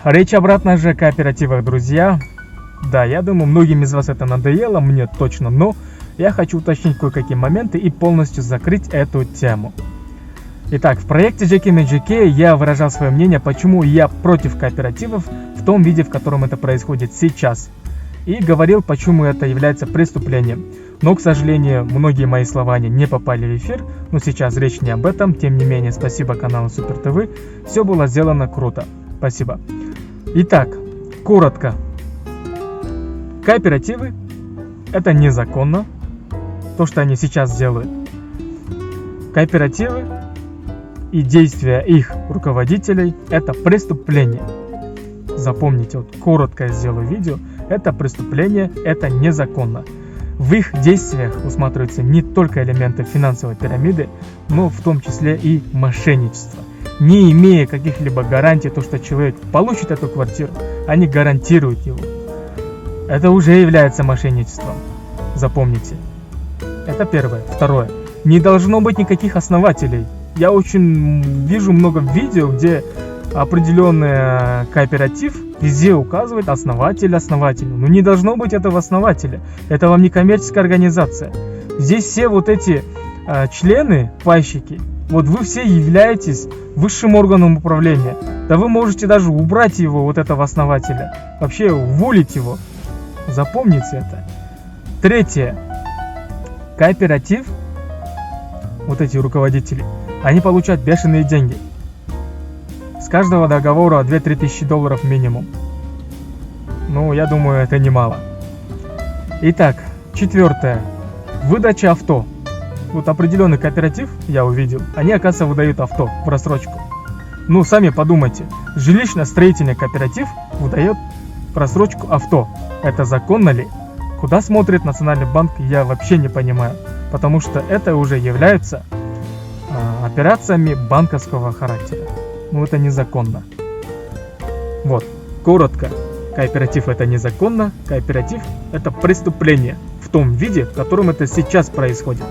речь обратно же о кооперативах, друзья. Да, я думаю, многим из вас это надоело, мне точно, но я хочу уточнить кое-какие моменты и полностью закрыть эту тему. Итак, в проекте JKMJK я выражал свое мнение, почему я против кооперативов в том виде, в котором это происходит сейчас. И говорил, почему это является преступлением. Но, к сожалению, многие мои слова не попали в эфир, но сейчас речь не об этом. Тем не менее, спасибо каналу Супер ТВ, все было сделано круто. Спасибо. Итак, коротко. Кооперативы – это незаконно, то, что они сейчас делают. Кооперативы и действия их руководителей – это преступление. Запомните, вот коротко я сделаю видео. Это преступление, это незаконно. В их действиях усматриваются не только элементы финансовой пирамиды, но в том числе и мошенничество. Не имея каких-либо гарантий, то, что человек получит эту квартиру, они гарантируют его. Это уже является мошенничеством. Запомните. Это первое. Второе. Не должно быть никаких основателей. Я очень вижу много видео, где определенный кооператив везде указывает основатель. Но не должно быть этого основателя. Это вам не коммерческая организация. Здесь все вот эти члены, пайщики, вот вы все являетесь высшим органом управления. Да вы можете даже убрать его, вот этого основателя. Вообще уволить его. Запомните это. Третье. Кооператив, вот эти руководители, они получают бешеные деньги. С каждого договора 2-3 тысячи долларов минимум. Ну, я думаю, это немало. Итак, четвертое. Выдача авто. Вот определенный кооператив, я увидел, они, оказывается, выдают авто в рассрочку. Ну, сами подумайте. Жилищно-строительный кооператив выдает в рассрочку авто. Это законно ли? Куда смотрит Национальный банк, я вообще не понимаю. Потому что это уже является операциями банковского характера. Ну, это незаконно. Вот, коротко. Кооператив это незаконно, кооператив это преступление в том виде, в котором это сейчас происходит.